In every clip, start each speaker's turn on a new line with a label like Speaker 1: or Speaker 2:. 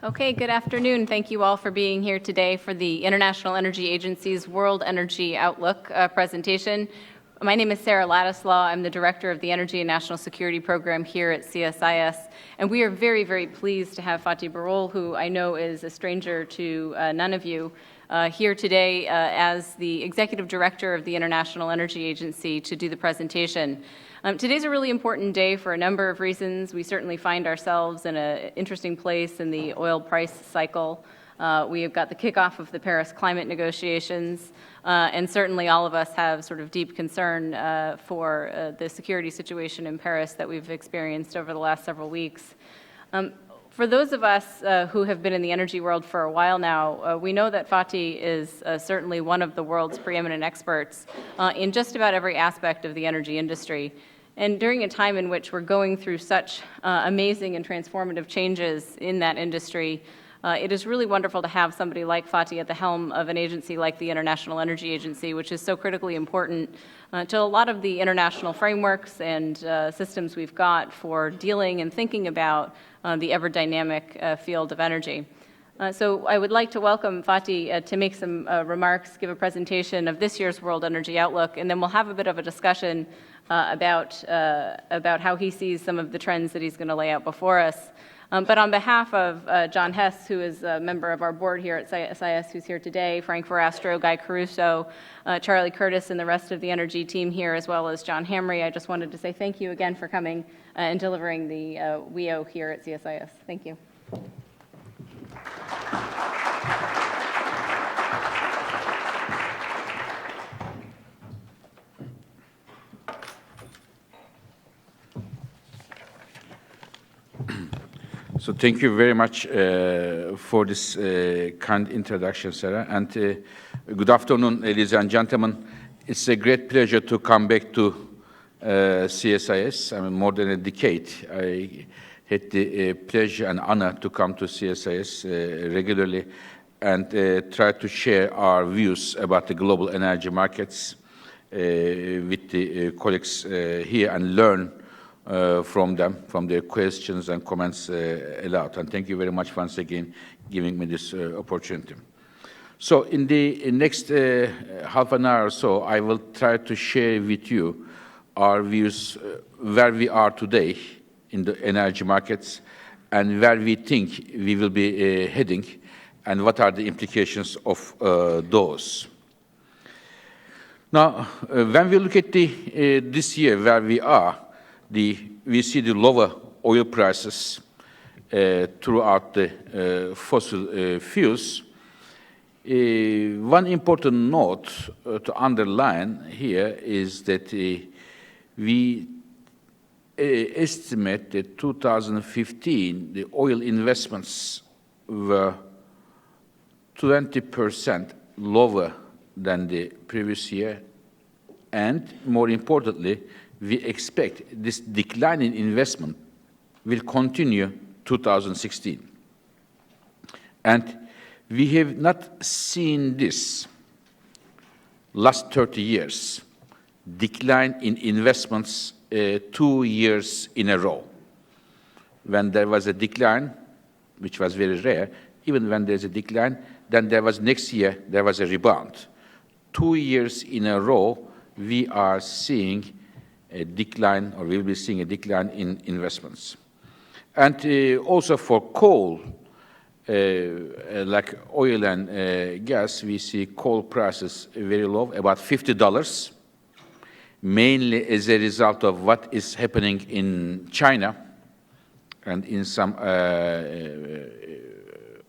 Speaker 1: Okay, good afternoon. Thank you all for being here today for the International Energy Agency's World Energy Outlook presentation. My name is Sarah Ladislaw. I'm the Director of the Energy and National Security Program here at CSIS, and we are very, very pleased to have Fatih Birol, who I know is a stranger to none of you, here today as the Executive Director of the International Energy Agency to do the presentation. Today's a really important day for a number of reasons. We certainly find ourselves in an interesting place in the oil price cycle. We have got the kickoff of the Paris climate negotiations, and certainly all of us have sort of deep concern for the security situation in Paris that we've experienced over the last several weeks. For those of us who have been in the energy world for a while now, we know that Fatih is certainly one of the world's preeminent experts in just about every aspect of the energy industry. And during a time in which we're going through such amazing and transformative changes in that industry, it is really wonderful to have somebody like Fatih at the helm of an agency like the International Energy Agency, which is so critically important to a lot of the international frameworks and systems we've got for dealing and thinking about the ever-dynamic field of energy. So I would like to welcome Fatih to make some remarks, give a presentation of this year's World Energy Outlook, and then we'll have a bit of a discussion about how he sees some of the trends that he's going to lay out before us. But on behalf of John Hess, who is a member of our board here at CSIS, who's here today, Frank Verastro, Guy Caruso, Charlie Curtis, and the rest of the energy team here, as well as John Hamry, I just wanted to say thank you again for coming and delivering the WEO here at CSIS. Thank you.
Speaker 2: So thank you very much for this kind introduction, Sarah. And good afternoon, ladies and gentlemen. It's a great pleasure to come back to CSIS. I mean, more than a decade. I had the pleasure and honor to come to CSIS regularly and try to share our views about the global energy markets with the colleagues here and learn from them, from their questions and comments aloud. And thank you very much once again giving me this opportunity. So in the next half an hour or so, I will try to share with you our views where we are today in the energy markets and where we think we will be heading and what are the implications of those. Now, when we look at this year where we are, we see the lower oil prices throughout the fossil fuels. One important note to underline here is that we estimate that 2015, the oil investments were 20% lower than the previous year, and more importantly, we expect this decline in investment will continue 2016. And we have not seen this last 30 years, decline in investments 2 years in a row. When there was a decline, which was very rare, even when there's a decline, then there was next year, there was a rebound. 2 years in a row, we are seeing a decline, or we will be seeing a decline in investments. And also for coal, like oil and gas, we see coal prices very low, about $50, mainly as a result of what is happening in China and in some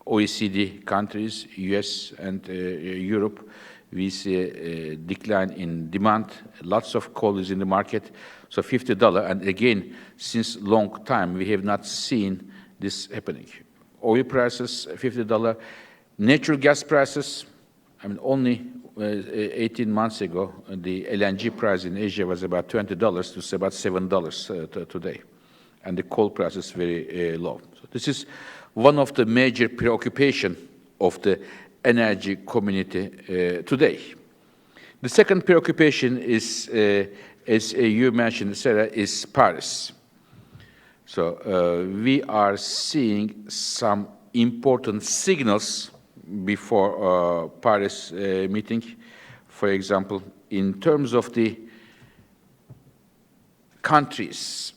Speaker 2: OECD countries, US and Europe. We see a decline in demand. Lots of coal is in the market, so $50. And again, since long time, we have not seen this happening. Oil prices, $50. Natural gas prices, I mean, only 18 months ago, the LNG price in Asia was about $20 to about $7 today. And the coal price is very low. So this is one of the major preoccupations of the energy community today. The second preoccupation is, as you mentioned, Sarah, is Paris. So we are seeing some important signals before Paris meeting. For example, in terms of the countries,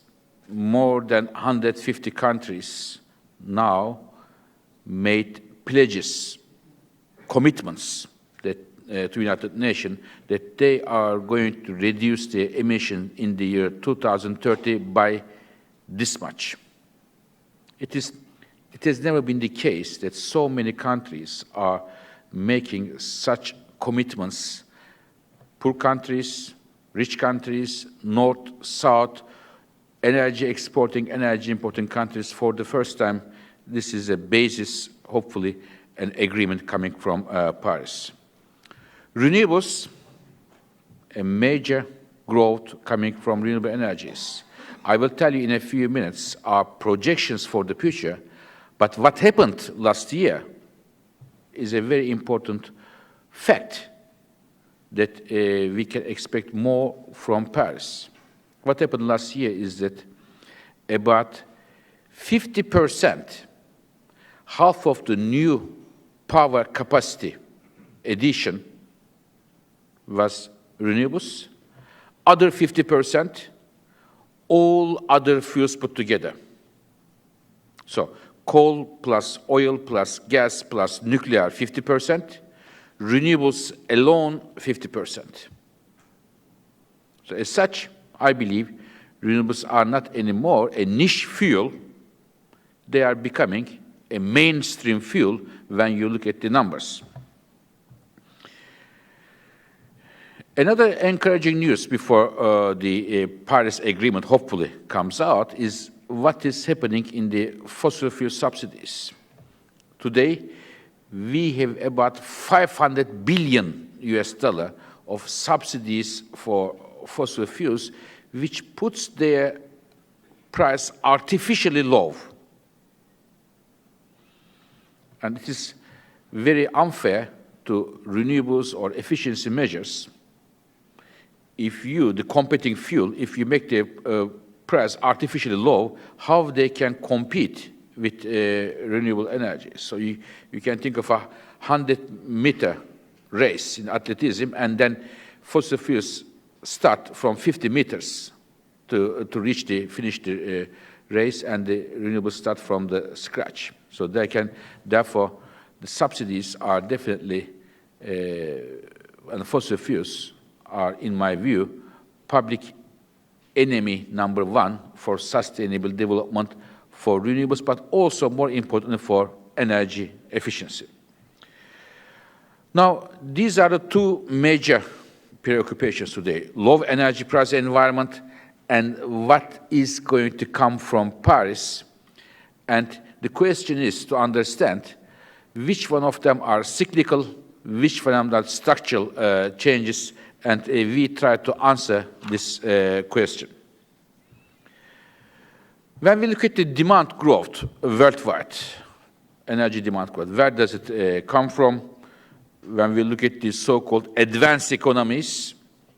Speaker 2: more than 150 countries now made pledges, commitments that, to United Nations that they are going to reduce their emission in the year 2030 by this much. It has never been the case that so many countries are making such commitments. Poor countries, rich countries, north, south, energy exporting, energy importing countries. For the first time, this is a basis, hopefully, an agreement coming from Paris. Renewables, a major growth coming from renewable energies. I will tell you in a few minutes our projections for the future, but what happened last year is a very important fact that we can expect more from Paris. What happened last year is that about 50%, half of the new power capacity addition was renewables, other 50%, all other fuels put together. So coal plus oil plus gas plus nuclear, 50%, renewables alone, 50%. So as such, I believe renewables are not anymore a niche fuel. They are becoming a mainstream fuel when you look at the numbers. Another encouraging news before the Paris Agreement hopefully comes out is what is happening in the fossil fuel subsidies. Today, we have about $500 billion of subsidies for fossil fuels, which puts their price artificially low. And it is very unfair to renewables or efficiency measures. If you, the competing fuel, if you make the price artificially low, how they can compete with renewable energy? So you can think of a 100-meter race in athleticism, and then fossil fuels start from 50 meters to finish the race, and the renewables start from the scratch. So they can, therefore, the subsidies are definitely, and fossil fuels are, in my view, public enemy number one for sustainable development for renewables, but also, more importantly, for energy efficiency. Now, these are the two major preoccupations today: low energy price environment and what is going to come from Paris. And the question is to understand which one of them are cyclical, which one of them are structural changes, and we try to answer this question. When we look at the demand growth worldwide, energy demand growth, where does it come from? When we look at the so-called advanced economies,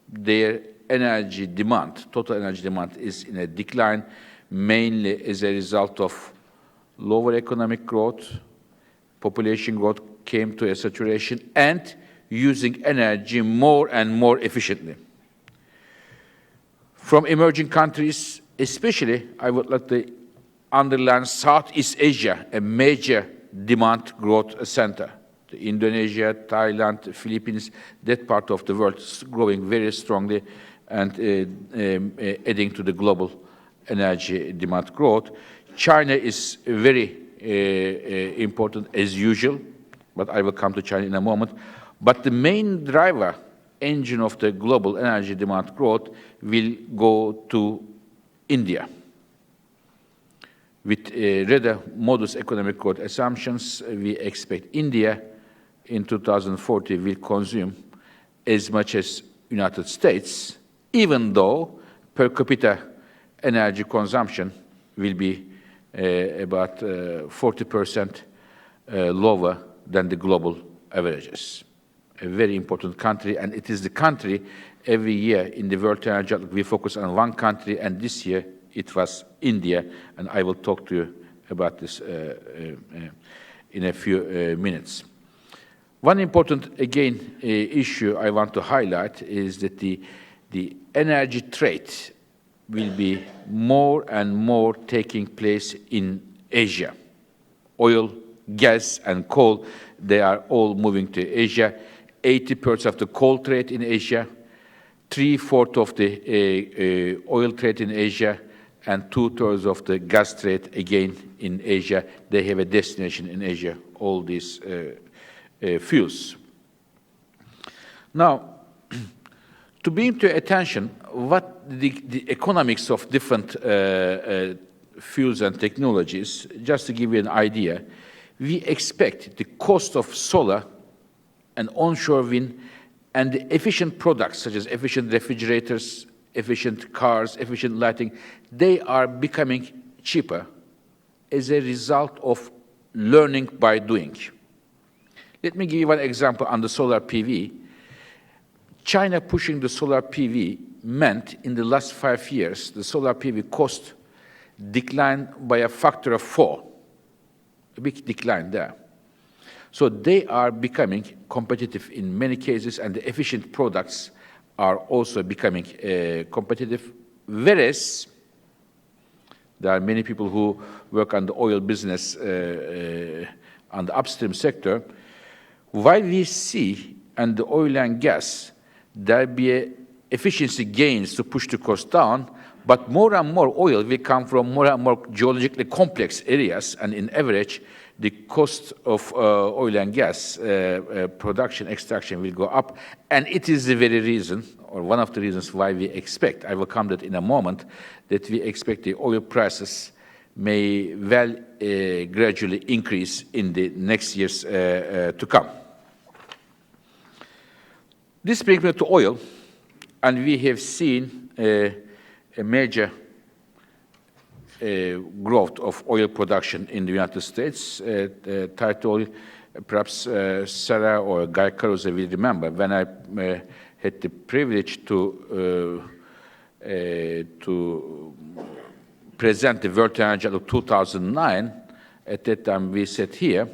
Speaker 2: their energy demand, total energy demand, is in a decline, mainly as a result of lower economic growth, population growth came to a saturation, and using energy more and more efficiently. From emerging countries, especially, I would like to underline Southeast Asia, a major demand growth center. Indonesia, Thailand, Philippines, that part of the world is growing very strongly and adding to the global energy demand growth. China is very important as usual, but I will come to China in a moment. But the main driver, engine of the global energy demand growth will go to India. With rather modest economic growth assumptions, we expect India in 2040 will consume as much as United States, even though per capita energy consumption will be about 40% lower than the global averages. A very important country, and it is the country every year in the World Energy Outlook we focus on one country, and this year it was India, and I will talk to you about this in a few minutes. One important, again, issue I want to highlight is that the energy trade will be more and more taking place in Asia. Oil, gas, and coal, they are all moving to Asia. 80% of the coal trade in Asia, 3/4 of the oil trade in Asia, and 2/3 of the gas trade, again, in Asia. They have a destination in Asia, all these fuels. Now, to bring to attention what the economics of different fuels and technologies, just to give you an idea, we expect the cost of solar and onshore wind and the efficient products, such as efficient refrigerators, efficient cars, efficient lighting, they are becoming cheaper as a result of learning by doing. Let me give you one example on the solar PV. China pushing the solar PV meant in the last 5 years, the solar PV cost declined by a factor of 4, a big decline there. So they are becoming competitive in many cases, and the efficient products are also becoming competitive, whereas there are many people who work on the oil business on the upstream sector. While we see on the oil and gas, there be efficiency gains to push the cost down, but more and more oil will come from more and more geologically complex areas, and in average, the cost of oil and gas production, extraction will go up, and it is the very reason, or one of the reasons why we expect, I will come to that in a moment, that we expect the oil prices may well gradually increase in the next years to come. This brings me to oil, and we have seen a major growth of oil production in the United States. Tight oil, perhaps Sarah or Guy Caruso will remember, when I had the privilege to present the World Energy of 2009, at that time we said here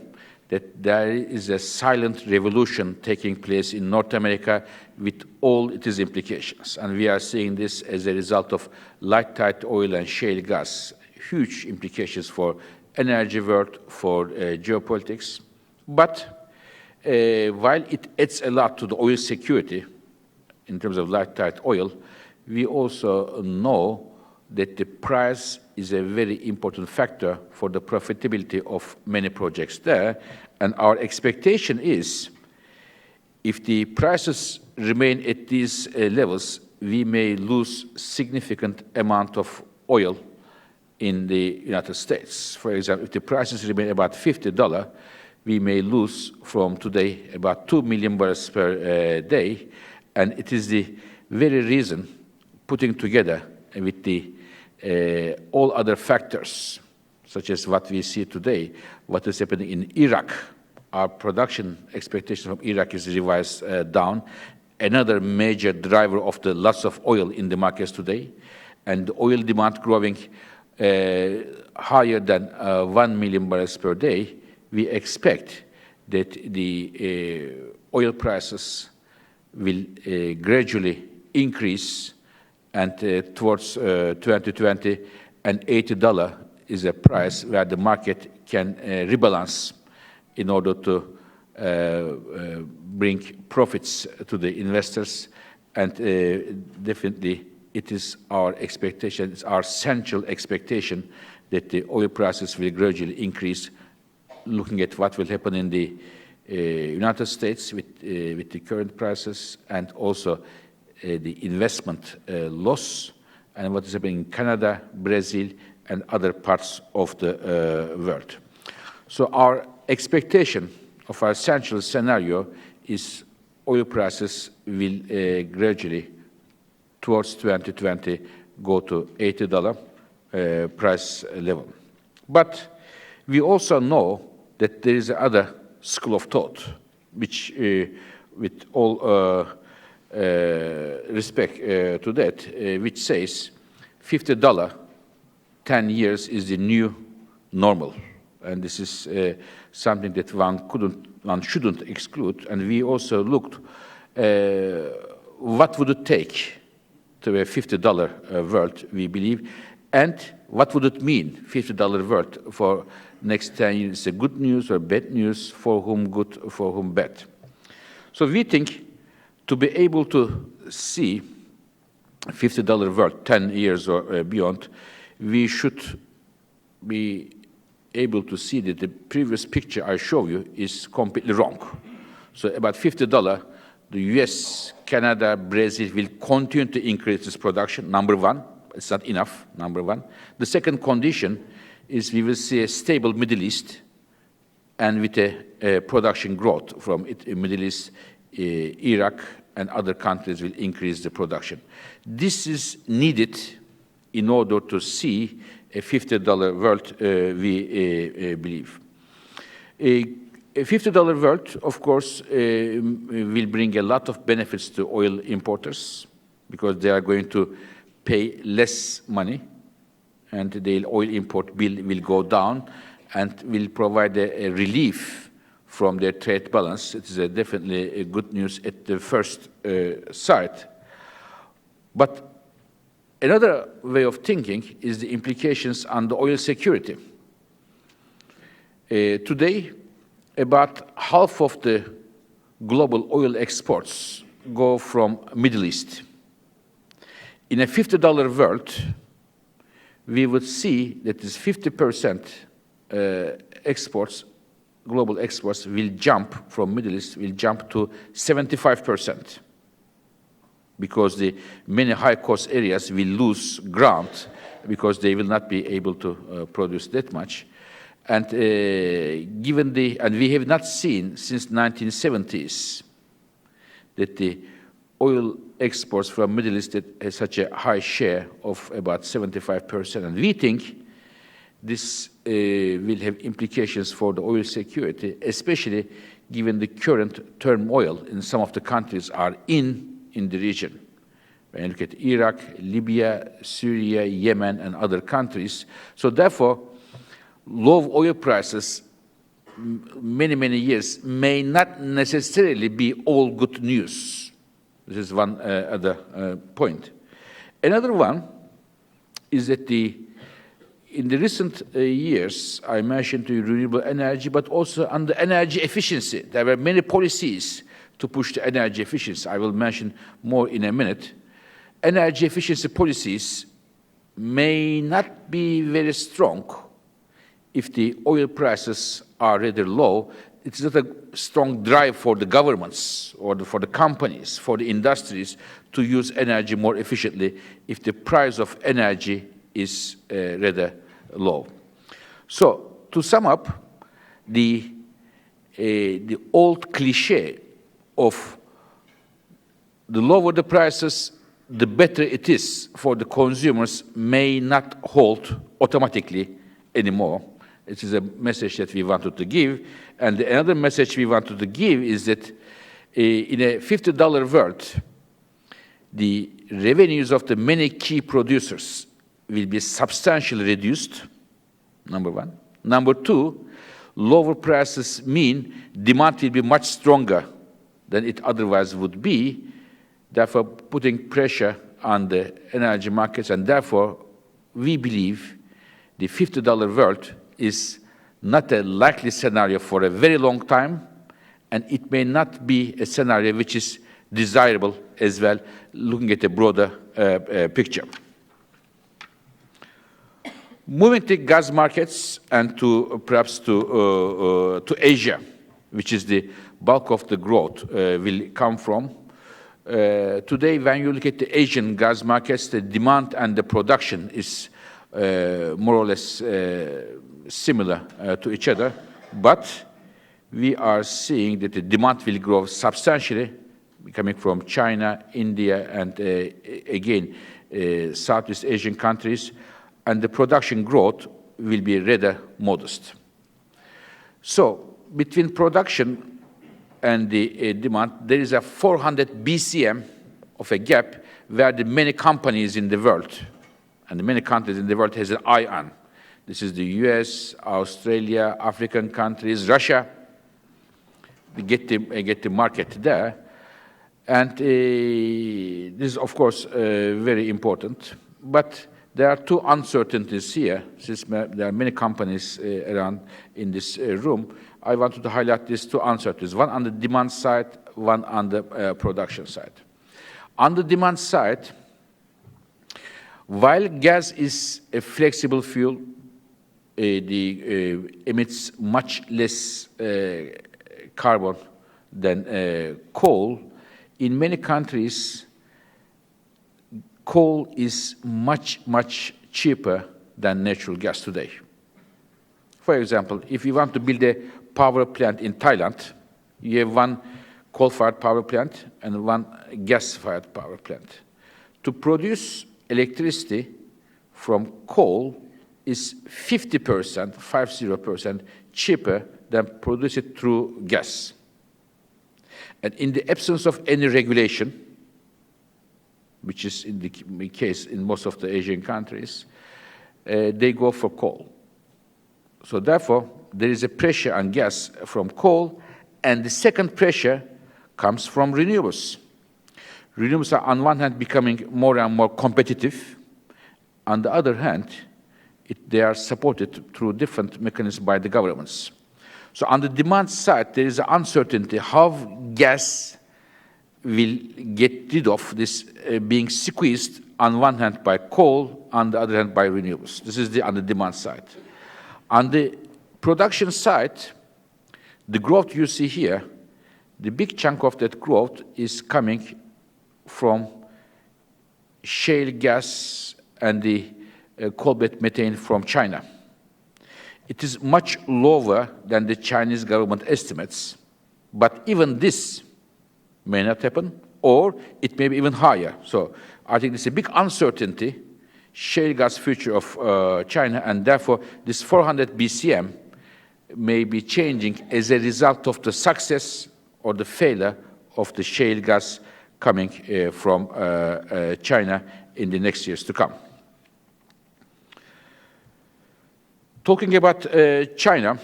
Speaker 2: that there is a silent revolution taking place in North America with all its implications. And we are seeing this as a result of light tight oil and shale gas, huge implications for energy world, for geopolitics. But while it adds a lot to the oil security in terms of light tight oil, we also know that the price is a very important factor for the profitability of many projects there. And our expectation is, if the prices remain at these levels, we may lose significant amount of oil in the United States. For example, if the prices remain about $50, we may lose from today about 2 million barrels per day. And it is the very reason, putting together with the all other factors, such as what we see today, what is happening in Iraq. Our production expectation from Iraq is revised down. Another major driver of the loss of oil in the markets today, and the oil demand growing higher than 1 million barrels per day. We expect that the oil prices will gradually increase, and towards 2020, and $80 is a price where the market can rebalance in order to bring profits to the investors. And definitely it is our expectation, it's our central expectation that the oil prices will gradually increase, looking at what will happen in the United States with the current prices, and also the investment loss, and what is happening in Canada, Brazil, and other parts of the world. So our expectation of our central scenario is oil prices will gradually, towards 2020, go to $80 price level. But we also know that there is another school of thought, which, with all respect to that, which says $50, 10 years is the new normal. And this is something that one shouldn't exclude. And we also looked what would it take to a $50 world, we believe, and what would it mean, $50 world, for next 10 years? Is it good news or bad news? For whom good, for whom bad? So we think to be able to see $50 world 10 years or beyond, we should be able to see that the previous picture I show you is completely wrong. So about $50, the US, Canada, Brazil will continue to increase its production, number one. It's not enough, number one. The second condition is we will see a stable Middle East and with a production growth from Middle East, Iraq, and other countries will increase the production. This is needed in order to see a $50 world, we believe. A $50 world, of course, will bring a lot of benefits to oil importers because they are going to pay less money and the oil import bill will go down and will provide a relief from their trade balance. It is definitely a good news at the first sight. But another way of thinking is the implications on the oil security. Today, about half of the global oil exports go from Middle East. In a $50 world, we would see that this 50% exports, global exports, will jump from Middle East, will jump to 75%. Because the many high-cost areas will lose ground because they will not be able to produce that much. And and we have not seen since 1970s that the oil exports from Middle East has such a high share of about 75%. And we think this will have implications for the oil security, especially given the current turmoil in some of the countries are in the region. When you look at Iraq, Libya, Syria, Yemen, and other countries. So therefore, low oil prices many years may not necessarily be all good news. This is one other point. Another one is that in the recent years, I mentioned to you renewable energy, but also under energy efficiency. There were many policies to push the energy efficiency. I will mention more in a minute. Energy efficiency policies may not be very strong if the oil prices are rather low. It's not a strong drive for the governments or for the companies, for the industries to use energy more efficiently if the price of energy is rather low. So to sum up, the old cliche of the lower the prices, the better it is for the consumers may not hold automatically anymore. It is a message that we wanted to give. And another message we wanted to give is that in a $50 world, the revenues of the many key producers will be substantially reduced, number one. Number two, lower prices mean demand will be much stronger than it otherwise would be, therefore putting pressure on the energy markets. And therefore, we believe the $50 world is not a likely scenario for a very long time, and it may not be a scenario which is desirable as well, looking at a broader picture. Moving to gas markets and perhaps to Asia, which is the bulk of the growth will come from. Today, when you look at the Asian gas markets, the demand and the production is more or less similar to each other, but we are seeing that the demand will grow substantially, coming from China, India, and again, Southeast Asian countries, and the production growth will be rather modest. So between production and the demand, there is a 400 BCM of a gap where the many companies in the world, and the many countries in the world has an eye on. This is the US, Australia, African countries, Russia. We get the market there. And this is, of course, very important. But there are two uncertainties here, since there are many companies around in this room. I wanted to highlight these two uncertainties, one on the demand side, one on the production side. On the demand side, while gas is a flexible fuel, emits much less carbon than coal, in many countries, coal is much, much cheaper than natural gas today. For example, if you want to build a power plant in Thailand, you have one coal-fired power plant and one gas-fired power plant. To produce electricity from coal is 50% cheaper than produce it through gas. And in the absence of any regulation, which is in the case in most of the Asian countries, they go for coal. So therefore, there is a pressure on gas from coal, and the second pressure comes from renewables. Renewables are on one hand becoming more and more competitive. On the other hand, they are supported through different mechanisms by the governments. So on the demand side, there is an uncertainty how gas will get rid of this being squeezed on one hand by coal, on the other hand by renewables. This is on the demand side. On the production side, the growth you see here, the big chunk of that growth is coming from shale gas and the coal-bed methane from China. It is much lower than the Chinese government estimates, but even this may not happen, or it may be even higher. So I think there's a big uncertainty, shale gas future of China, and therefore this 400 BCM may be changing as a result of the success or the failure of the shale gas coming from China in the next years to come. Talking about China,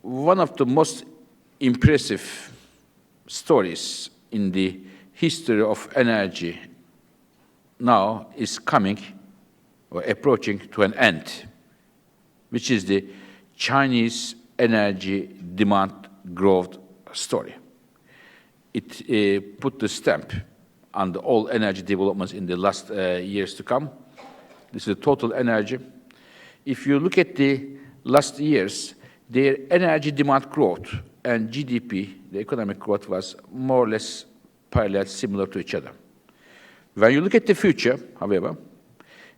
Speaker 2: one of the most impressive stories in the history of energy now is coming or approaching to an end, which is the Chinese energy demand growth story. It put the stamp on all energy developments in the last years to come. This is the total energy. If you look at the last years, their energy demand growth and GDP, the economic growth, was more or less parallel, similar to each other. When you look at the future, however,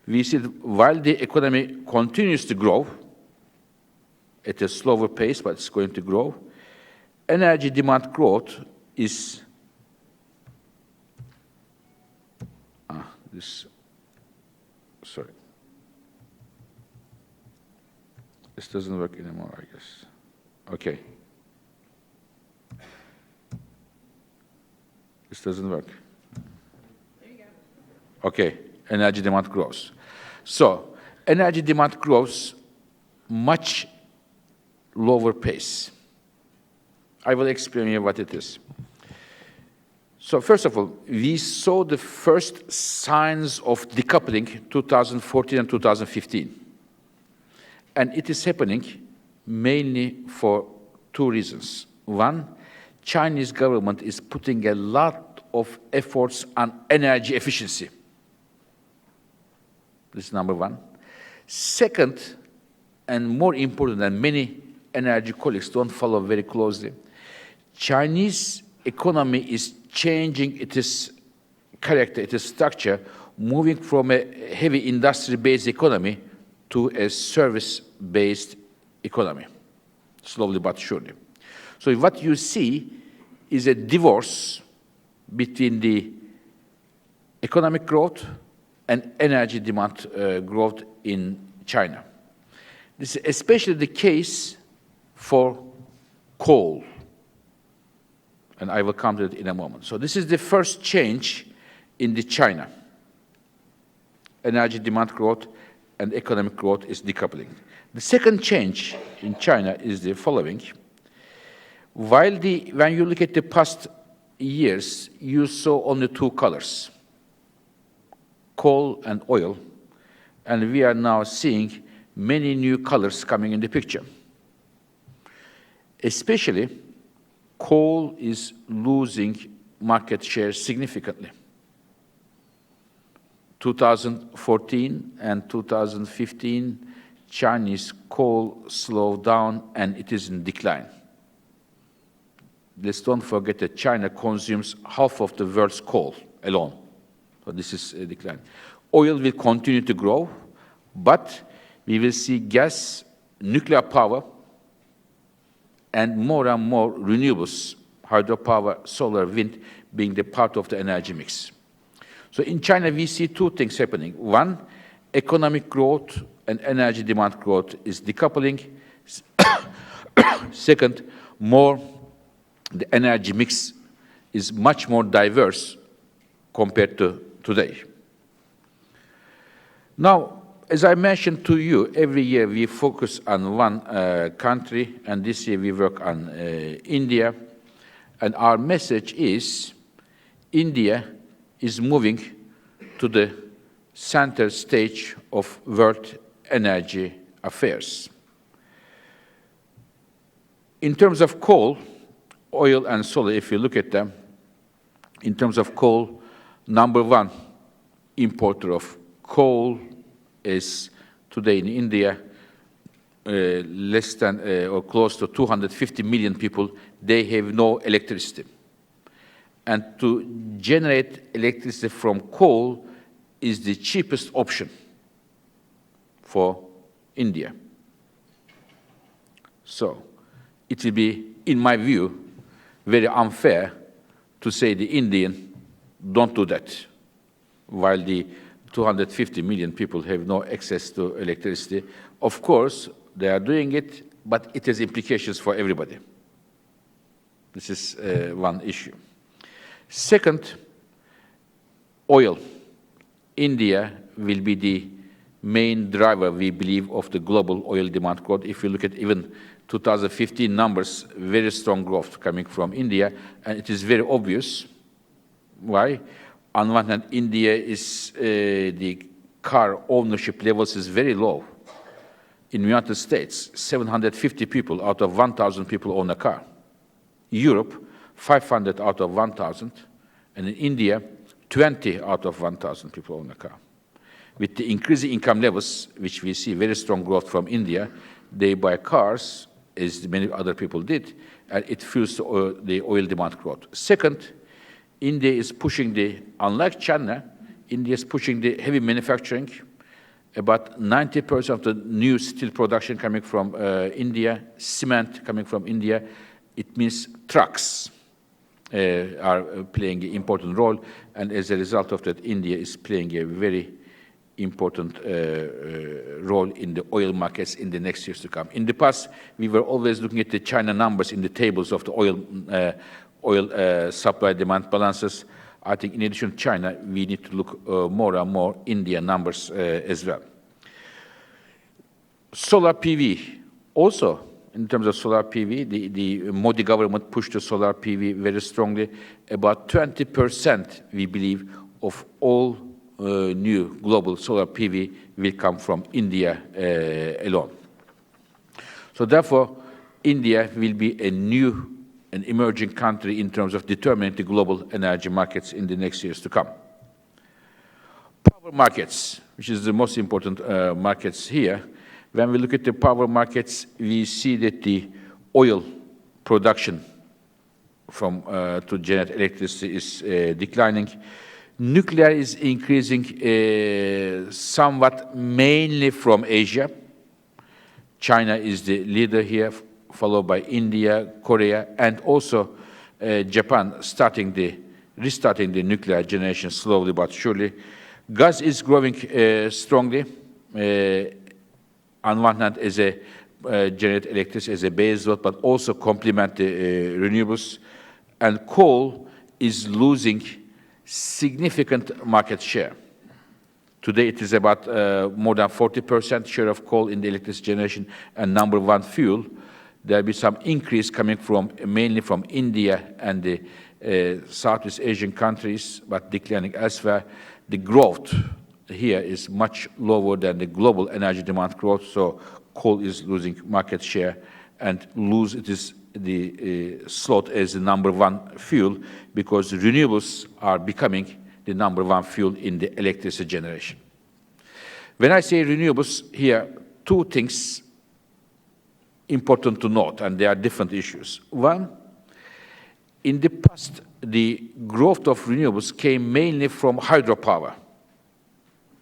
Speaker 2: we see that while the economy continues to grow at a slower pace, but it's going to grow, energy demand growth is This doesn't work anymore, I guess. Okay. This doesn't work. There you go. Okay, energy demand grows. So, energy demand grows much lower pace. I will explain you what it is. So, first of all, we saw the first signs of decoupling 2014 and 2015. And it is happening mainly for two reasons. One, Chinese government is putting a lot of efforts on energy efficiency. This is number one. Second, and more important than many energy colleagues don't follow very closely, Chinese economy is changing its character, its structure, moving from a heavy industry-based economy to a service-based economy, slowly but surely. So what you see is a divorce between the economic growth and energy demand growth in China. This is especially the case for coal, and I will come to it in a moment. So this is the first change in the China. Energy demand growth and economic growth is decoupling. The second change in China is the following. When you look at the past years, you saw only two colors, coal and oil, and we are now seeing many new colors coming in the picture. Especially, coal is losing market share significantly. 2014 and 2015, Chinese coal slowed down and it is in decline. Let's don't forget that China consumes half of the world's coal alone. So this is a decline. Oil will continue to grow, but we will see gas, nuclear power, and more renewables, hydropower, solar, wind, being the part of the energy mix. So in China, we see two things happening. One, economic growth and energy demand growth is decoupling. Second, the energy mix is much more diverse compared to today. Now, as I mentioned to you, every year we focus on one country, and this year we work on India. And our message is India is moving to the center stage of world energy affairs. In terms of coal, oil, and solar, if you look at them, in terms of coal, number one importer of coal is today in India, less than or close to 250 million people, they have no electricity. And to generate electricity from coal is the cheapest option for India. So it will be, in my view, very unfair to say the Indian don't do that, while the 250 million people have no access to electricity. Of course, they are doing it, but it has implications for everybody. This is one issue. Second, oil. India will be the main driver, we believe, of the global oil demand growth. If you look at even 2015 numbers, very strong growth coming from India, and it is very obvious. Why? On one hand, India is, the car ownership levels is very low. In the United States, 750 people out of 1,000 people own a car. Europe, 500 out of 1,000. And in India, 20 out of 1,000 people own a car. With the increasing income levels, which we see very strong growth from India, they buy cars, as many other people did, and it fuels the oil demand growth. Second, India is pushing unlike China, India is pushing the heavy manufacturing. About 90% of the new steel production coming from India, cement coming from India, it means trucks are playing an important role, and as a result of that, India is playing a very important role in the oil markets in the next years to come. In the past, we were always looking at the China numbers in the tables of the oil supply-demand balances. I think in addition to China, we need to look more and more India numbers as well. Solar PV, also in terms of solar PV, the Modi government pushed the solar PV very strongly. About 20%, we believe, of all new global solar PV will come from India alone. So therefore, India will be an emerging country in terms of determining the global energy markets in the next years to come. Power markets, which is the most important markets here. When we look at the power markets, we see that the oil production to generate electricity is declining. Nuclear is increasing somewhat mainly from Asia. China is the leader here, followed by India, Korea, and also Japan restarting the nuclear generation slowly but surely. Gas is growing strongly. On one hand, as a generate electricity as a base load, but also complement the renewables. And coal is losing significant market share. Today, it is about more than 40% share of coal in the electricity generation and number one fuel. There'll be some increase coming from mainly from India and the Southeast Asian countries, but declining elsewhere. The growth here is much lower than the global energy demand growth, so coal is losing market share and it is the slot as the number one fuel because renewables are becoming the number one fuel in the electricity generation. When I say renewables here, two things important to note, and they are different issues. One, in the past, the growth of renewables came mainly from hydropower.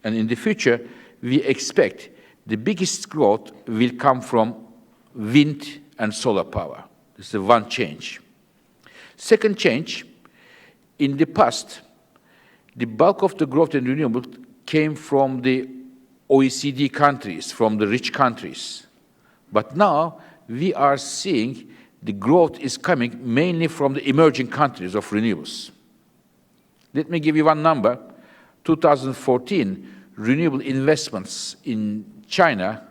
Speaker 2: And in the future, we expect the biggest growth will come from wind and solar power. This is one change. Second change, in the past, the bulk of the growth in renewables came from the OECD countries, from the rich countries. But now, we are seeing the growth is coming mainly from the emerging countries of renewables. Let me give you one number. 2014, renewable investments in China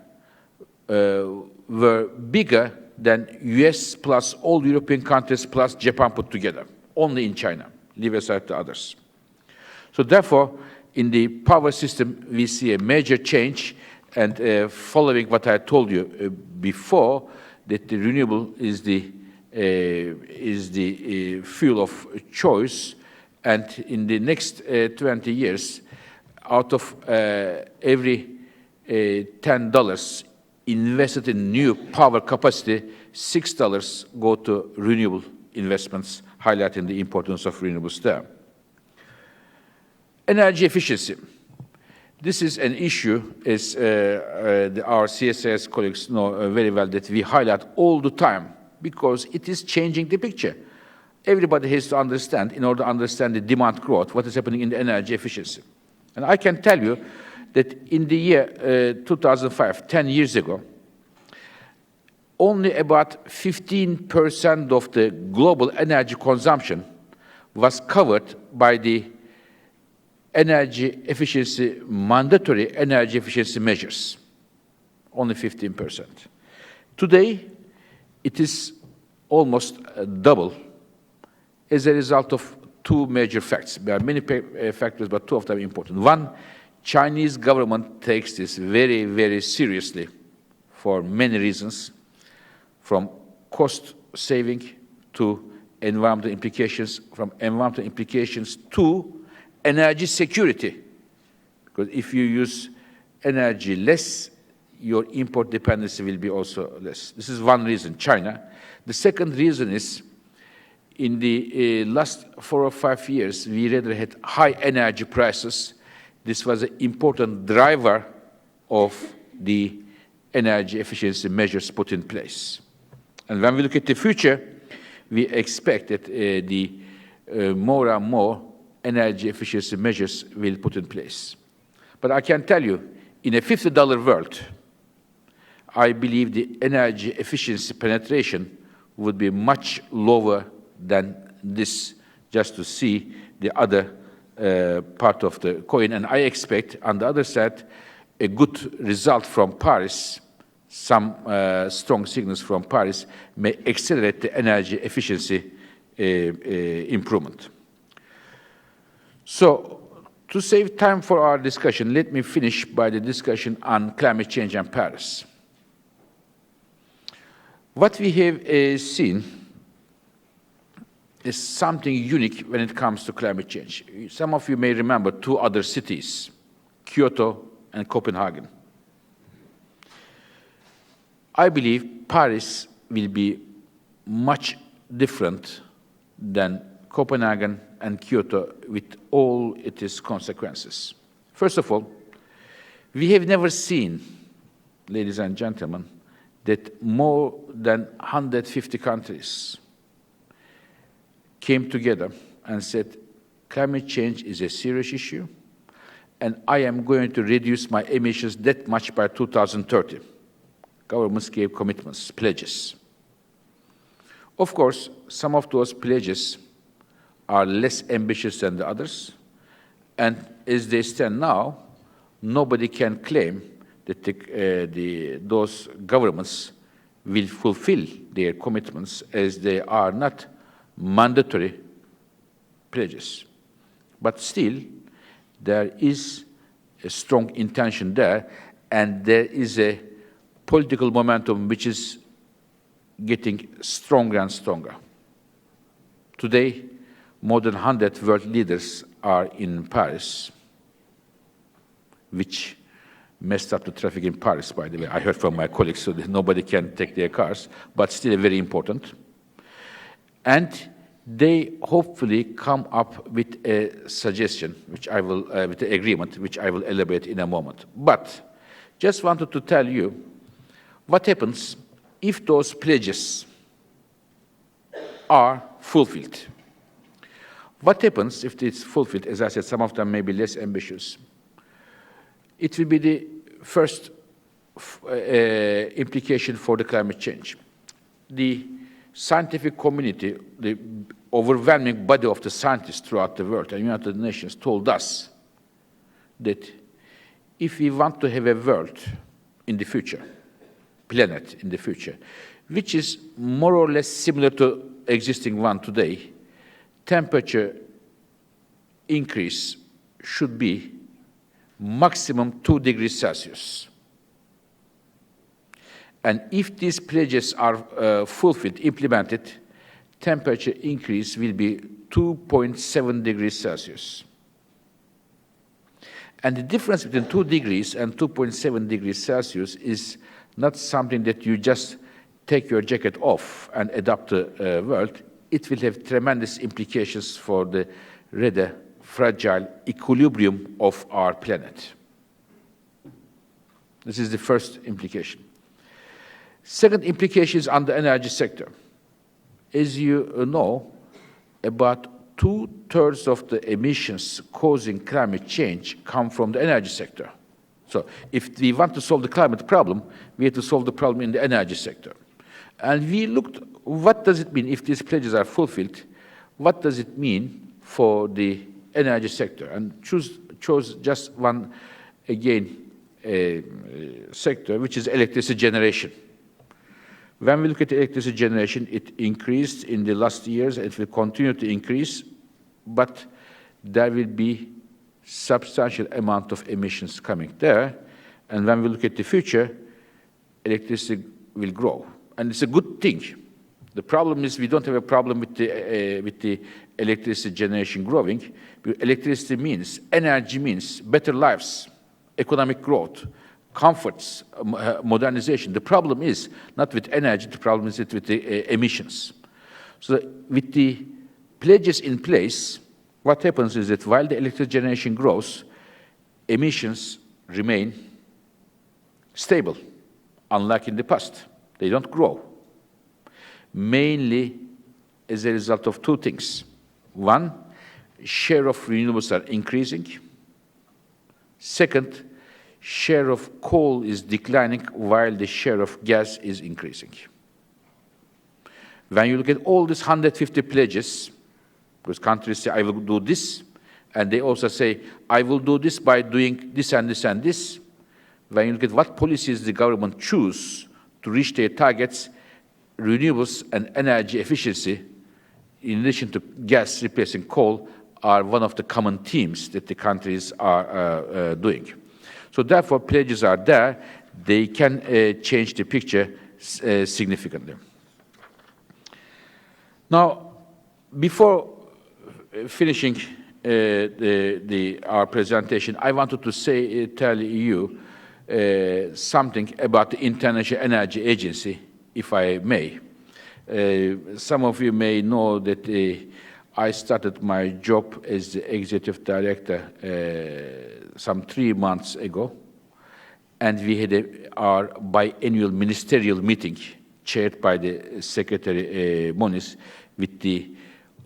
Speaker 2: were bigger than US plus all European countries plus Japan put together, only in China, leave aside the others. So therefore, in the power system, we see a major change, and following what I told you before, that the renewable is the fuel of choice, and in the next 20 years, out of every $10 invested in new power capacity, $6 go to renewable investments, highlighting the importance of renewables there. Energy efficiency. This is an issue, as our CSIS colleagues know very well, that we highlight all the time because it is changing the picture. Everybody has to understand, in order to understand the demand growth, what is happening in the energy efficiency. And I can tell you that in the year 2005, 10 years ago, only about 15% of the global energy consumption was covered by the energy efficiency, mandatory energy efficiency measures, only 15%. Today, it is almost double as a result of two major facts. There are many factors, but two of them are important. One, Chinese government takes this very, very seriously for many reasons, from cost saving to environmental implications, from environmental implications to energy security, because if you use energy less, your import dependency will be also less. This is one reason, China. The second reason is, in the last 4 or 5 years, we rather had high energy prices. This was an important driver of the energy efficiency measures put in place. And when we look at the future, we expect that the more and more energy efficiency measures will put in place. But I can tell you, in a $50 world, I believe the energy efficiency penetration would be much lower than this, just to see the other part of the coin. And I expect, on the other side, a good result from Paris, some strong signals from Paris may accelerate the energy efficiency improvement. So, to save time for our discussion, let me finish by the discussion on climate change and Paris. What we have seen is something unique when it comes to climate change. Some of you may remember two other cities, Kyoto and Copenhagen. I believe Paris will be much different than Copenhagen and Kyoto with all its consequences. First of all, we have never seen, ladies and gentlemen, that more than 150 countries came together and said, climate change is a serious issue, and I am going to reduce my emissions that much by 2030. Governments gave commitments, pledges. Of course, some of those pledges are less ambitious than the others, and as they stand now, nobody can claim that those governments will fulfill their commitments, as they are not mandatory pledges. But still, there is a strong intention there, and there is a political momentum which is getting stronger and stronger. Today, more than 100 world leaders are in Paris, which messed up the traffic in Paris, by the way. I heard from my colleagues, so that nobody can take their cars, but still very important. And they hopefully come up with a suggestion, which I will, with an agreement, which I will elaborate in a moment. But just wanted to tell you what happens if those pledges are fulfilled. What happens if it's fulfilled? As I said, some of them may be less ambitious. It will be the first implication for the climate change. The scientific community, the overwhelming body of the scientists throughout the world and United Nations told us that if we want to have a world in the future, planet in the future, which is more or less similar to existing one today, temperature increase should be maximum 2 degrees Celsius. And if these pledges are fulfilled, implemented, temperature increase will be 2.7 degrees Celsius. And the difference between 2 degrees and 2.7 degrees Celsius is not something that you just take your jacket off and adapt the world. It will have tremendous implications for the rather fragile equilibrium of our planet. This is the first implication. Second implication is on the energy sector. As you know, about 2/3 of the emissions causing climate change come from the energy sector. So if we want to solve the climate problem, we have to solve the problem in the energy sector. And we looked, what does it mean if these pledges are fulfilled? What does it mean for the energy sector? And chose just one, again, sector, which is electricity generation. When we look at electricity generation, it increased in the last years. It will continue to increase, but there will be substantial amount of emissions coming there. And when we look at the future, electricity will grow. And it's a good thing. The problem is we don't have a problem with the electricity generation growing. Electricity means, energy means better lives, economic growth, comforts, modernization. The problem is not with energy, the problem is with the emissions. So with the pledges in place, what happens is that while the electric generation grows, emissions remain stable, unlike in the past. They don't grow, mainly as a result of two things. One, share of renewables are increasing. Second, share of coal is declining while the share of gas is increasing. When you look at all these 150 pledges, because countries say, I will do this, and they also say, I will do this by doing this and this and this. When you look at what policies the government choose to reach their targets, renewables and energy efficiency, in addition to gas replacing coal, are one of the common themes that the countries are doing. So therefore, pledges are there. They can change the picture significantly. Now, before finishing our presentation, I wanted to tell you something about the International Energy Agency, if I may. Some of you may know that I started my job as the executive director some 3 months ago, and we had our biannual ministerial meeting chaired by the Secretary Moniz with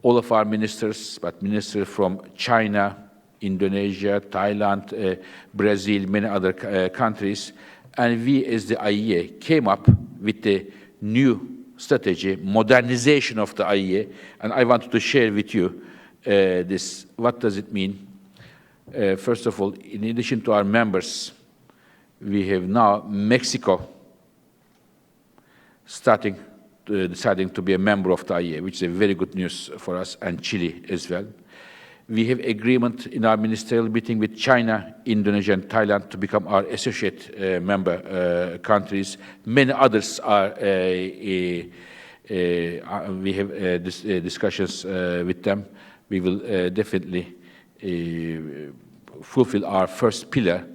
Speaker 2: all of our ministers, but ministers from China, Indonesia, Thailand, Brazil, many other countries, and we as the IEA came up with the new strategy, modernization of the IEA, and I wanted to share with you this. What does it mean? First of all, in addition to our members, we have now Mexico deciding to be a member of the IEA, which is a very good news for us, and Chile as well. We have agreement in our ministerial meeting with China, Indonesia, and Thailand to become our associate member countries. Many others are. We have discussions with them. We will definitely fulfill our first pillar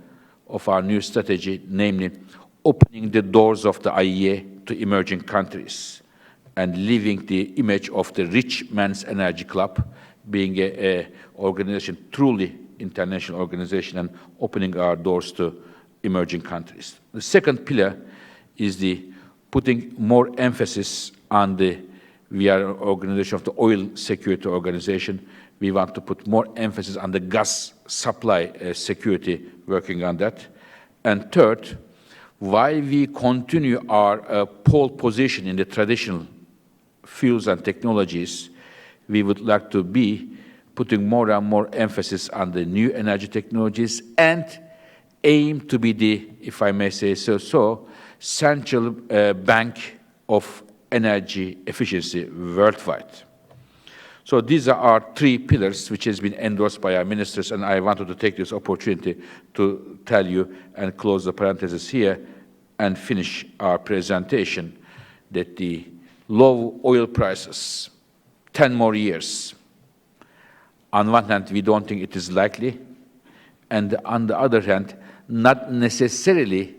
Speaker 2: of our new strategy, namely opening the doors of the IEA to emerging countries and leaving the image of the rich man's energy club, being an organization, truly international organization, and opening our doors to emerging countries. The second pillar is the putting more emphasis on we are an organization of the oil security organization. We want to put more emphasis on the gas supply security, working on that. And third, while we continue our pole position in the traditional fuels and technologies, we would like to be putting more and more emphasis on the new energy technologies and aim to be the, if I may say so, central bank of energy efficiency worldwide. So these are our three pillars, which has been endorsed by our ministers, and I wanted to take this opportunity to tell you and close the parenthesis here and finish our presentation that the low oil prices, 10 more years, on one hand, we don't think it is likely, and on the other hand, not necessarily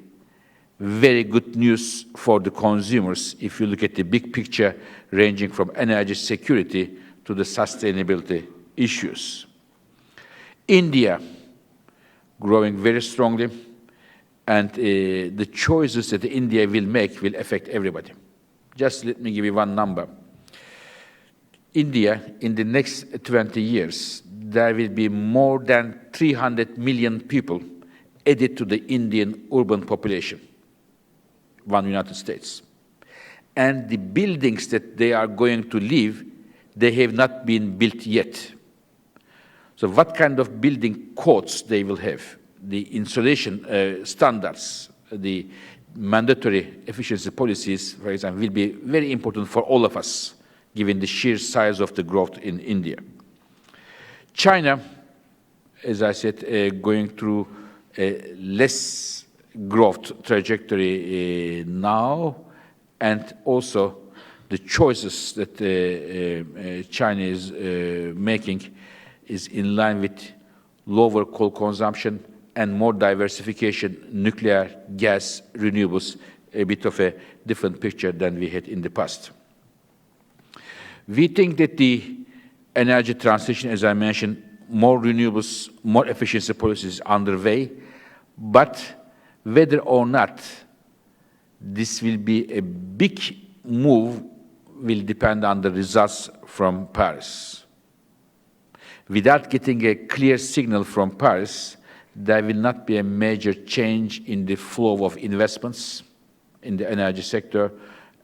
Speaker 2: very good news for the consumers if you look at the big picture ranging from energy security to the sustainability issues. India, growing very strongly, and the choices that India will make will affect everybody. Just let me give you one number. India, in the next 20 years, there will be more than 300 million people added to the Indian urban population, one United States. And the buildings that they are going to live, they have not been built yet. So what kind of building codes they will have, the insulation standards, the mandatory efficiency policies, for example, will be very important for all of us, given the sheer size of the growth in India. China, as I said, going through a less growth trajectory now, and also the choices that China is making is in line with lower coal consumption and more diversification, nuclear, gas, renewables, a bit of a different picture than we had in the past. We think that the energy transition, as I mentioned, more renewables, more efficiency policies underway, but whether or not this will be a big move will depend on the results from Paris. Without getting a clear signal from Paris, there will not be a major change in the flow of investments in the energy sector.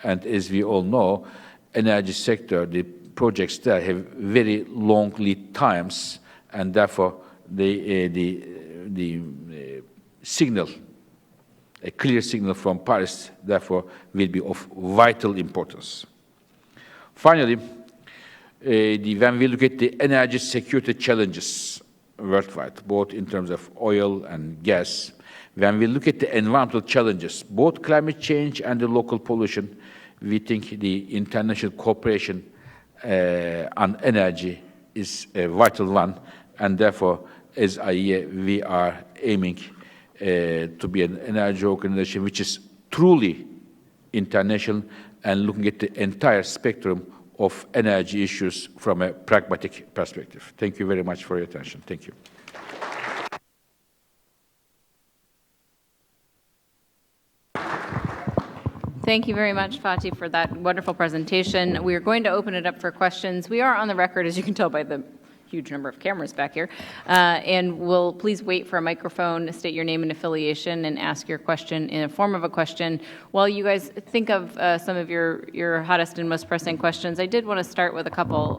Speaker 2: And as we all know, energy sector, the projects there have very long lead times, and therefore the signal, a clear signal from Paris, therefore, will be of vital importance. Finally, when we look at the energy security challenges worldwide, both in terms of oil and gas, when we look at the environmental challenges, both climate change and the local pollution, we think the international cooperation on energy is a vital one, and therefore, as IEA, we are aiming to be an energy organization which is truly international and looking at the entire spectrum of energy issues from a pragmatic perspective. Thank you very much for your attention. Thank you.
Speaker 1: Thank you very much, Fatih, for that wonderful presentation. We are going to open it up for questions. We are on the record, as you can tell by the huge number of cameras back here, and we'll please wait for a microphone, state your name and affiliation, and ask your question in a form of a question. While you guys think of some of your hottest and most pressing questions, I did want to start with a couple.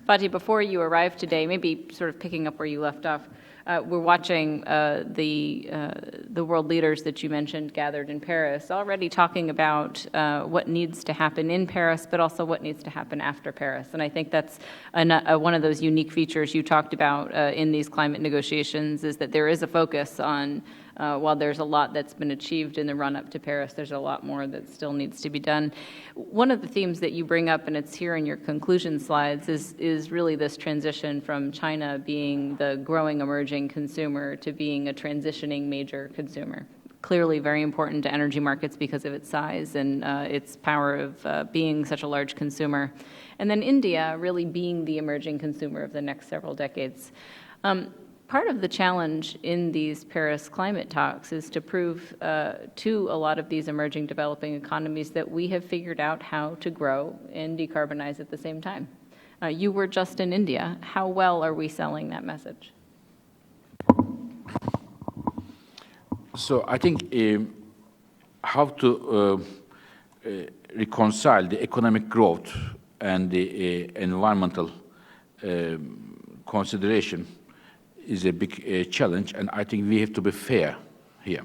Speaker 1: Fatih, before you arrived today, maybe sort of picking up where you left off, We're watching the world leaders that you mentioned gathered in Paris already talking about what needs to happen in Paris, but also what needs to happen after Paris. And I think that's one of those unique features you talked about in these climate negotiations, is that there is a focus on, while there's a lot that's been achieved in the run-up to Paris, there's a lot more that still needs to be done. One of the themes that you bring up, and it's here in your conclusion slides, is really this transition from China being the growing emerging consumer to being a transitioning major consumer. Clearly very important to energy markets because of its size and its power of being such a large consumer. And then India really being the emerging consumer of the next several decades. Part of the challenge in these Paris climate talks is to prove to a lot of these emerging developing economies that we have figured out how to grow and decarbonize at the same time. You were just in India. How well are we selling that message?
Speaker 2: So I think how to reconcile the economic growth and the environmental consideration is a big challenge, and I think we have to be fair here.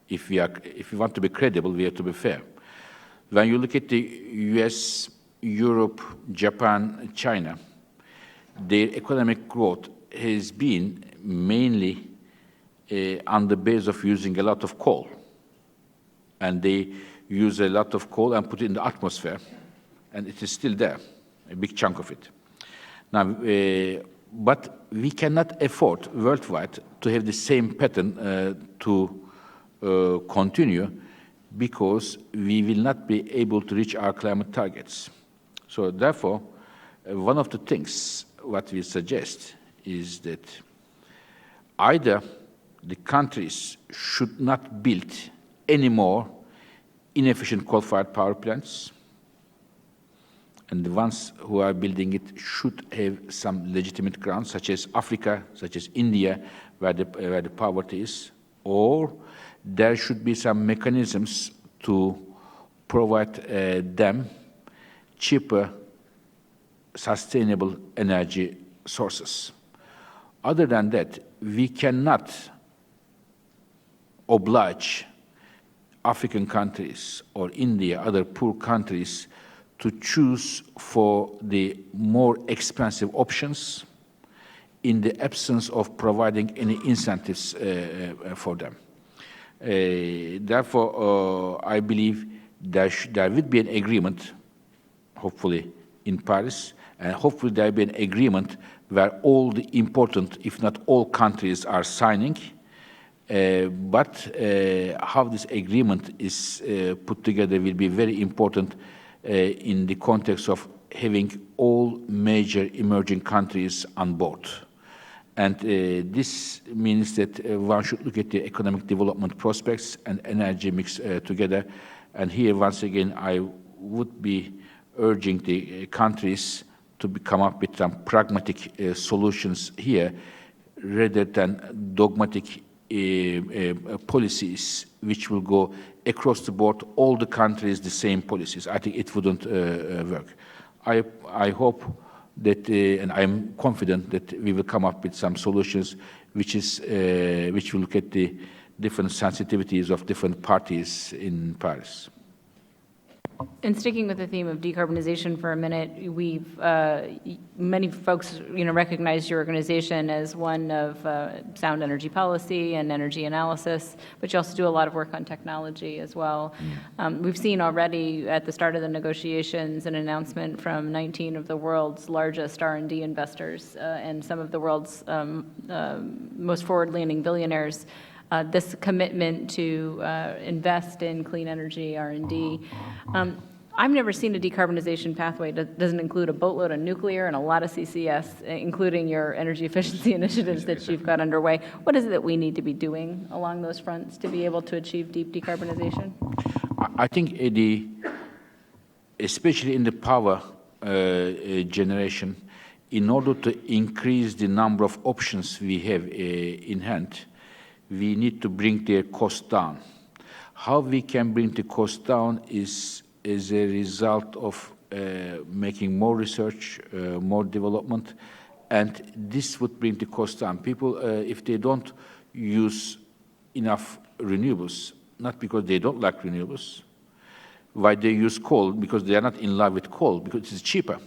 Speaker 2: If we want to be credible, we have to be fair. When you look at the US, Europe, Japan, China, their economic growth has been mainly on the base of using a lot of coal. And they use a lot of coal and put it in the atmosphere, and it is still there, a big chunk of it. Now, but we cannot afford worldwide to have the same pattern to continue, because we will not be able to reach our climate targets. So therefore, one of the things what we suggest is that either the countries should not build any more inefficient coal-fired power plants, and the ones who are building it should have some legitimate grounds, such as Africa, such as India, where the poverty is, or there should be some mechanisms to provide them cheaper, sustainable energy sources. Other than that, we cannot oblige African countries or India, other poor countries, to choose for the more expensive options in the absence of providing any incentives for them. Therefore, I believe there will be an agreement, hopefully in Paris, and hopefully there will be an agreement where all the important, if not all countries, are signing. But how this agreement is put together will be very important in the context of having all major emerging countries on board. And this means that one should look at the economic development prospects and energy mix together. And here, once again, I would be urging the countries to come up with some pragmatic solutions here, rather than dogmatic policies which will go across the board, all the countries, the same policies. I think it wouldn't work. I hope that, and I'm confident that we will come up with some solutions which will look at the different sensitivities of different parties in Paris.
Speaker 1: And sticking with the theme of decarbonization for a minute, we've many folks, recognize your organization as one of sound energy policy and energy analysis, but you also do a lot of work on technology as well. We've seen already at the start of the negotiations an announcement from 19 of the world's largest R&D investors and some of the world's most forward-leaning billionaires. This commitment to invest in clean energy R&D. I've never seen a decarbonization pathway that doesn't include a boatload of nuclear and a lot of CCS, including your energy efficiency initiatives that you've got underway. What is it that we need to be doing along those fronts to be able to achieve deep decarbonization?
Speaker 2: I think especially in the power generation, in order to increase the number of options we have in hand, we need to bring their cost down. How we can bring the cost down is as a result of making more research, more development, and this would bring the cost down. People, if they don't use enough renewables, not because they don't like renewables, why they use coal? Because they are not in love with coal, because it is cheaper.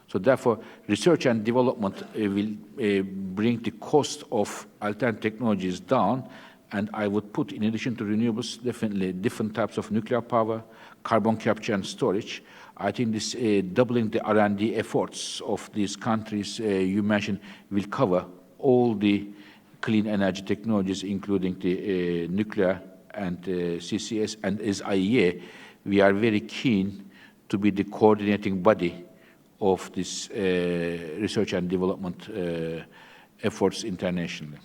Speaker 2: So therefore, research and development will bring the cost of alternative technologies down, and I would put, in addition to renewables, definitely different types of nuclear power, carbon capture and storage. I think this doubling the R&D efforts of these countries you mentioned will cover all the clean energy technologies, including the nuclear and CCS. And as IEA, we are very keen to be the coordinating body of this research and development efforts internationally.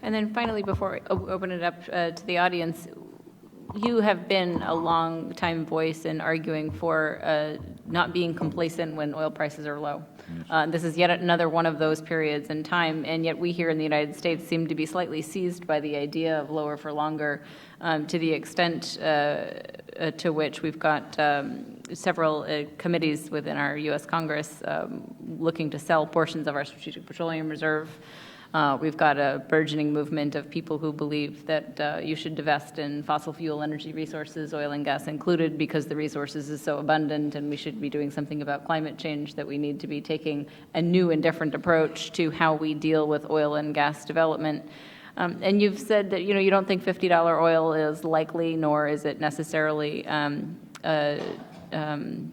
Speaker 1: And then finally, before I open it up to the audience, you have been a long-time voice in arguing for not being complacent when oil prices are low. Yes. This is yet another one of those periods in time, and yet we here in the United States seem to be slightly seized by the idea of lower for longer, to the extent to which we've got several committees within our U.S. Congress looking to sell portions of our Strategic Petroleum Reserve. We've got a burgeoning movement of people who believe that you should divest in fossil fuel energy resources, oil and gas included, because the resources is so abundant, and we should be doing something about climate change, that we need to be taking a new and different approach to how we deal with oil and gas development. And you've said that you don't think $50 oil is likely, nor is it necessarily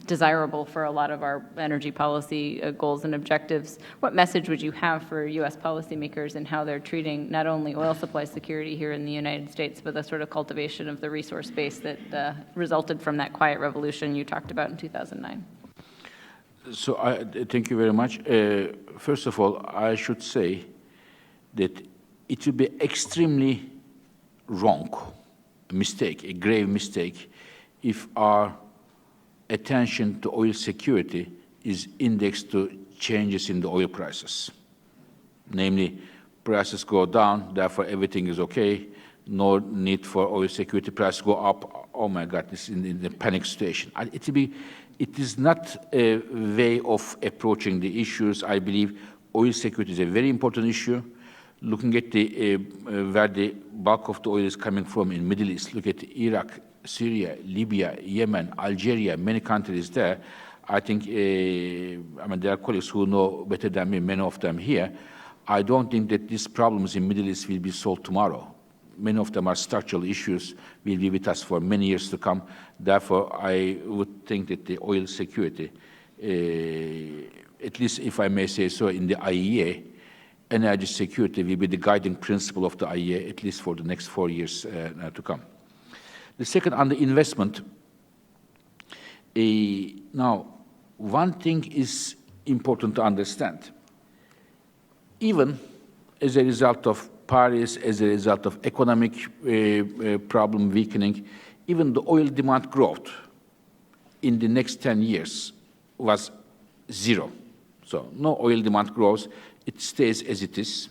Speaker 1: desirable for a lot of our energy policy goals and objectives. What message would you have for U.S. policymakers in how they're treating not only oil supply security here in the United States, but the sort of cultivation of the resource base that resulted from that quiet revolution you talked about in 2009?
Speaker 2: So thank you very much. First of all, I should say that it would be extremely wrong, a mistake, a grave mistake, if our attention to oil security is indexed to changes in the oil prices. Namely, prices go down, therefore everything is okay, no need for oil security, prices go up, oh my God, this is in the panic situation. It is not a way of approaching the issues. I believe oil security is a very important issue. Looking at where the bulk of the oil is coming from in Middle East, look at Iraq, Syria, Libya, Yemen, Algeria, many countries there. I think, there are colleagues who know better than me, many of them here. I don't think that these problems in Middle East will be solved tomorrow. Many of them are structural issues, will be with us for many years to come. Therefore, I would think that the oil security, at least if I may say so, in the IEA, energy security will be the guiding principle of the IEA, at least for the next 4 years to come. The second, on the investment, now, one thing is important to understand. Even as a result of Paris, as a result of economic problem weakening, even the oil demand growth in the next 10 years was zero. So no oil demand grows, it stays as it is.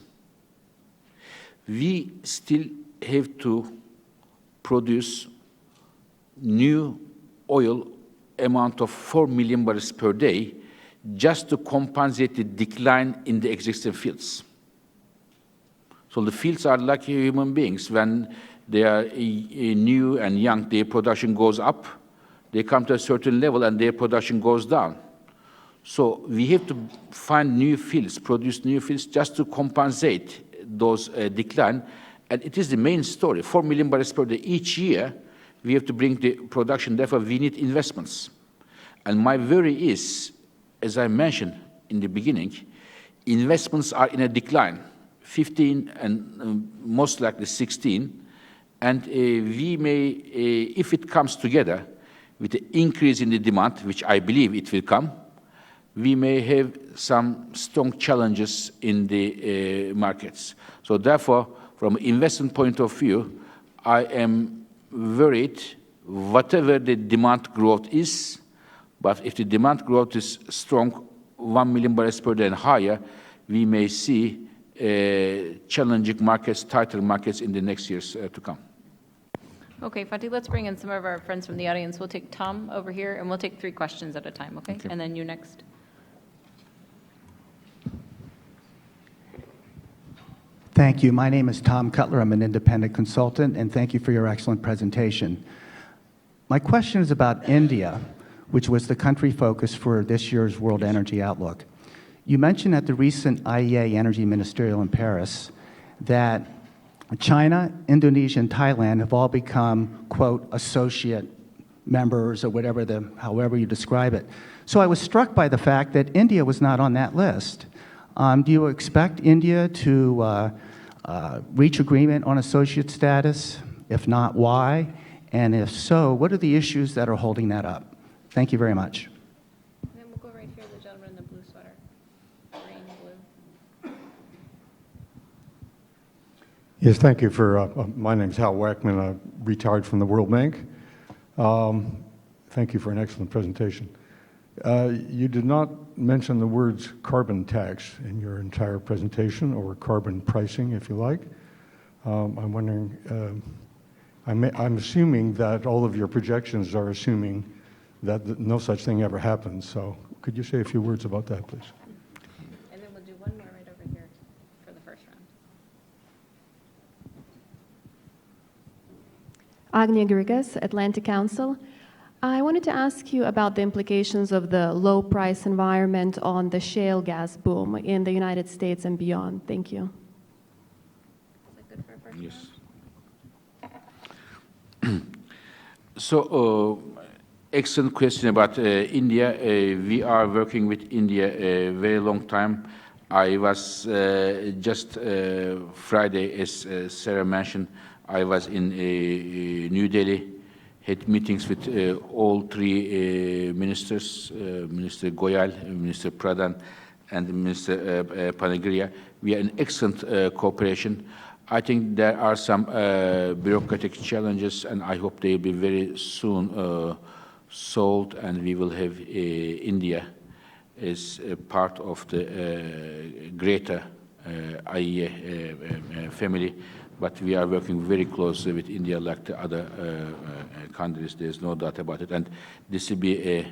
Speaker 2: We still have to produce new oil amount of 4 million barrels per day just to compensate the decline in the existing fields. So the fields are like human beings. When they are new and young, their production goes up. They come to a certain level and their production goes down. So we have to find new fields, produce new fields just to compensate those decline. And it is the main story, 4 million barrels per day each year. We have to bring the production, therefore we need investments. And my worry is, as I mentioned in the beginning, investments are in a decline, 15 and most likely 16. And we may, if it comes together with the increase in the demand, which I believe it will come, we may have some strong challenges in the markets. So therefore, from an investment point of view, I am worried whatever the demand growth is, but if the demand growth is strong, 1 million barrels per day and higher, we may see challenging markets, tighter markets in the next years to come.
Speaker 1: Okay, Fatih, let's bring in some of our friends from the audience. We'll take Tom over here, and we'll take 3 questions at a time, okay? And then you next.
Speaker 3: Thank you. My name is Tom Cutler. I'm an independent consultant, and thank you for your excellent presentation. My question is about India, which was the country focus for this year's World Energy Outlook. You mentioned at the recent IEA Energy Ministerial in Paris that China, Indonesia, and Thailand have all become, quote, associate members or however you describe it. So I was struck by the fact that India was not on that list. Do you expect India to reach agreement on associate status? If not, why? And if so, what are the issues that are holding that up? Thank you very much.
Speaker 1: And then we'll go right here, the gentleman in the blue sweater. Green, blue.
Speaker 4: Yes, thank you for, my name's Hal Wackman, I'm retired from the World Bank. Thank you for an excellent presentation. You did not mention the words carbon tax in your entire presentation, or carbon pricing, if you like. I'm wondering, I'm assuming that all of your projections are assuming that no such thing ever happens. So could you say a few words about that, please?
Speaker 1: And then we'll do one more right over here for the first round.
Speaker 5: Agnia Grigas, Atlantic Council. I wanted to ask you about the implications of the low price environment on the shale gas boom in the United States and beyond. Thank you.
Speaker 1: Is that good for a first round?
Speaker 2: Yes. So, excellent question about India. We are working with India a very long time. I was just Friday, as Sarah mentioned, I was in New Delhi, had meetings with all three ministers, Minister Goyal, Minister Pradhan, and Minister Panigrahi. We are in excellent cooperation. I think there are some bureaucratic challenges, and I hope they will be very soon solved, and we will have India as a part of the greater IEA family. But we are working very closely with India like the other countries. There's no doubt about it. And this will be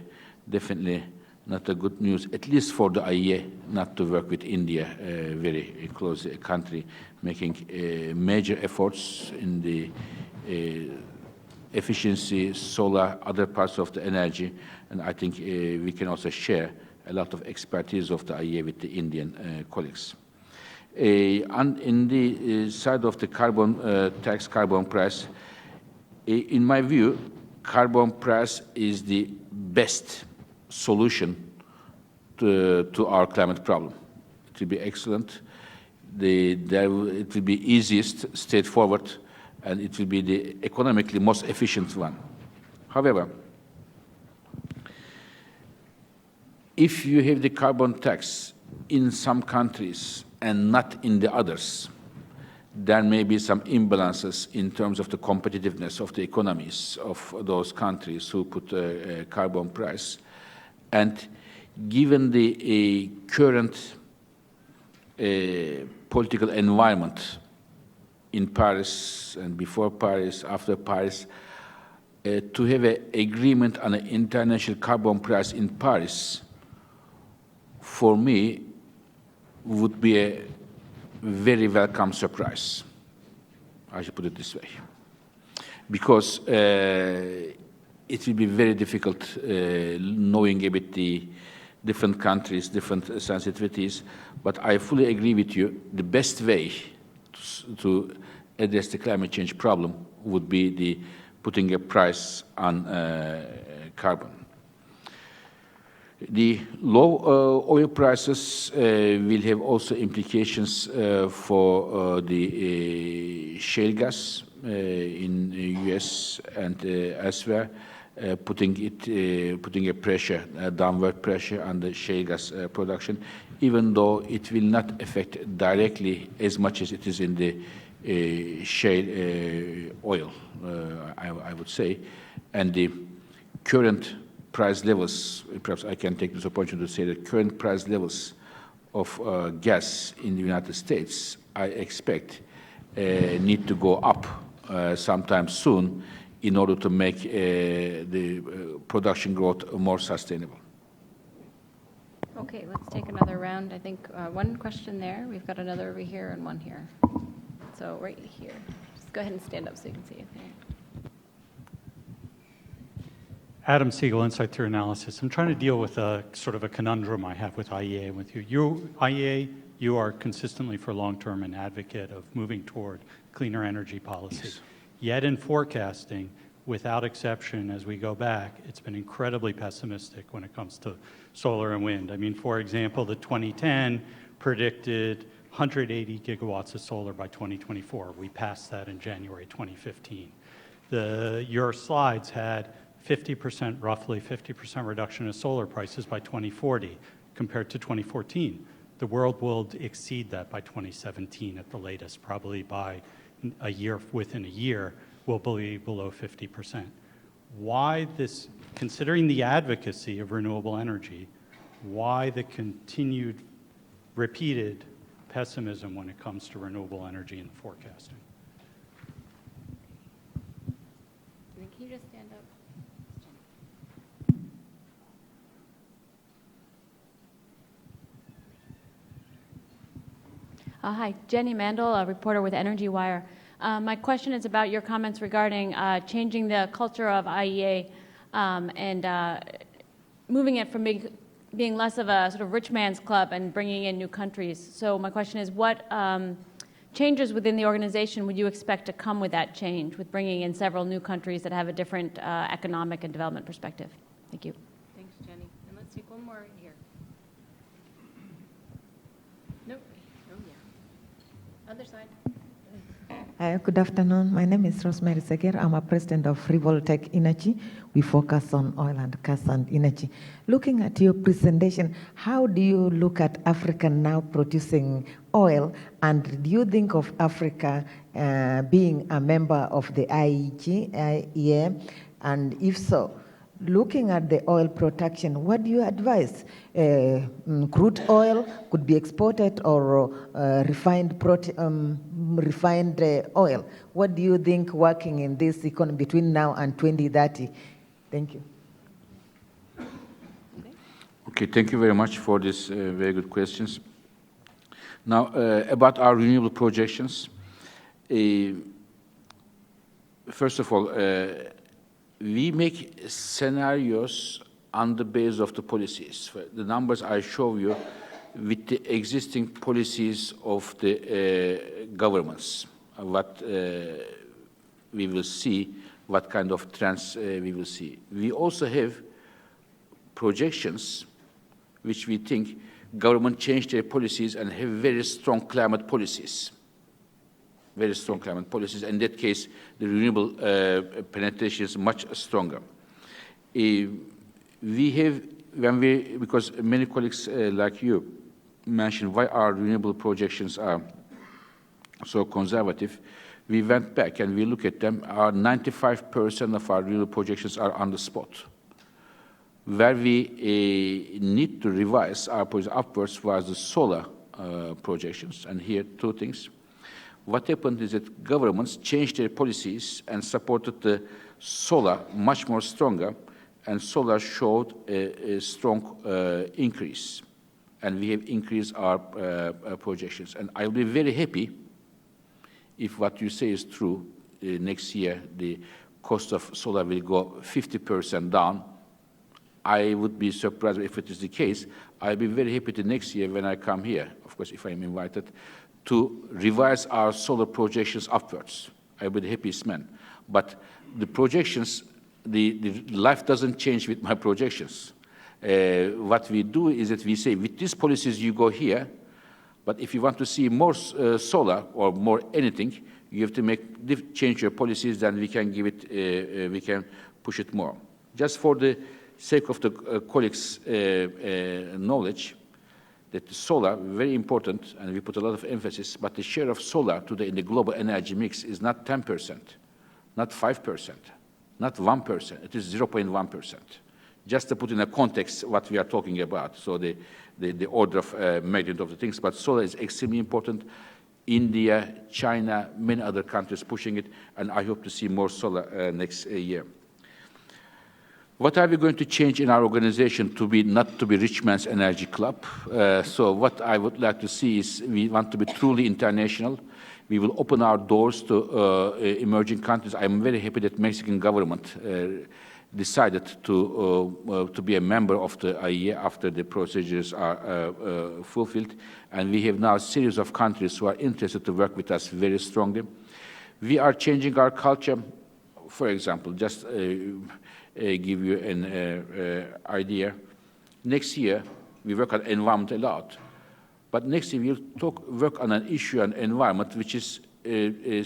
Speaker 2: definitely not a good news, at least for the IEA, not to work with India very closely, a country making major efforts in the efficiency, solar, other parts of the energy. And I think we can also share a lot of expertise of the IEA with the Indian colleagues. And in the side of the carbon tax, carbon price, in my view, carbon price is the best solution to our climate problem. It will be excellent. It will be easiest, straightforward, and it will be the economically most efficient one. However, if you have the carbon tax in some countries and not in the others, there may be some imbalances in terms of the competitiveness of the economies of those countries who put a carbon price. And given the current political environment in Paris and before Paris, after Paris, to have an agreement on an international carbon price in Paris, for me, would be a very welcome surprise. I should put it this way. Because it will be very difficult knowing a bit the different countries, different sensitivities, but I fully agree with you. The best way to address the climate change problem would be the putting a price on carbon. The low oil prices will have also implications for the shale gas in the US and elsewhere, putting a pressure, downward pressure on the shale gas production, even though it will not affect directly as much as it is in the shale oil, I would say. And the current price levels, perhaps I can take this opportunity to say that current price levels of gas in the United States, I expect need to go up sometime soon in order to make the production growth more sustainable.
Speaker 1: Okay, let's take another round. I think one question there. We've got another over here and one here. So right here. Just go ahead and stand up so you can see it.
Speaker 6: Adam Siegel, Insight Through Analysis. I'm trying to deal with a sort of a conundrum I have with IEA and with you. IEA, you are consistently for long-term an advocate of moving toward cleaner energy policy.
Speaker 2: Yes.
Speaker 6: Yet in forecasting, without exception, as we go back, it's been incredibly pessimistic when it comes to solar and wind. I mean, for example, the 2010 predicted 180 gigawatts of solar by 2024. We passed that in January 2015. Your slides had 50%, roughly 50% reduction in solar prices by 2040 compared to 2014. The world will exceed that by 2017 at the latest, probably by a year, within a year, will be below 50%. Why this, considering the advocacy of renewable energy, why the continued, repeated pessimism when it comes to renewable energy in the forecasting?
Speaker 1: Can you just stand up?
Speaker 7: Hi, Jenny Mandel, a reporter with Energy Wire. My question is about your comments regarding changing the culture of IEA and moving it from being less of a sort of rich man's club and bringing in new countries. So my question is, what changes within the organization would you expect to come with that change, with bringing in several new countries that have a different economic and development perspective? Thank you.
Speaker 1: Thanks, Jenny. And let's take one more here. Nope. Oh, yeah. Other side.
Speaker 8: Good afternoon. My name is Rosemary Seger. I'm a president of Revoltech Energy. We focus on oil and gas and energy. Looking at your presentation, how do you look at Africa now producing oil? And do you think of Africa being a member of the IEA? And if so, looking at the oil production, what do you advise? Crude oil could be exported or refined oil. What do you think working in this economy between now and 2030? Thank you.
Speaker 2: Okay, thank you very much for these very good questions. Now, about our renewable projections, first of all, we make scenarios on the basis of the policies. The numbers I show you with the existing policies of the governments, what we will see, what kind of trends we will see. We also have projections which we think government change their policies and have very strong climate policies. Very strong climate policies. In that case, the renewable penetration is much stronger. We have, because many colleagues like you mentioned why our renewable projections are so conservative, we went back and we look at them. Our 95% of our renewable projections are on the spot. Where we need to revise our projections upwards was the solar projections. And here, two things. What happened is that governments changed their policies and supported the solar much more stronger, and solar showed a strong increase. And we have increased our projections. And I'll be very happy if what you say is true. Next year, the cost of solar will go 50% down. I would be surprised if it is the case. I'll be very happy the next year when I come here, of course, if I'm invited, to revise our solar projections upwards. I'll be the happiest man. But the projections, the life doesn't change with my projections. What we do is that we say, with these policies, you go here, but if you want to see more solar or more anything, you have to change your policies, then we can give it, we can push it more. Just for the sake of the colleagues' knowledge, that the solar, very important, and we put a lot of emphasis, but the share of solar today in the global energy mix is not 10%, not 5%, not 1%, it is 0.1%. Just to put in a context what we are talking about, so the order of magnitude of the things, but solar is extremely important. India, China, many other countries pushing it, and I hope to see more solar next year. What are we going to change in our organization to be not to be rich man's energy club? So what I would like to see is we want to be truly international. We We will open our doors to emerging countries. I'm very happy that Mexican government decided to be a member of the IEA after the procedures are fulfilled. And we have now a series of countries who are interested to work with us very strongly. We are changing our culture. For example, just give you an idea. Next year, we work on environment a lot. But next year, we'll work on an issue on environment which is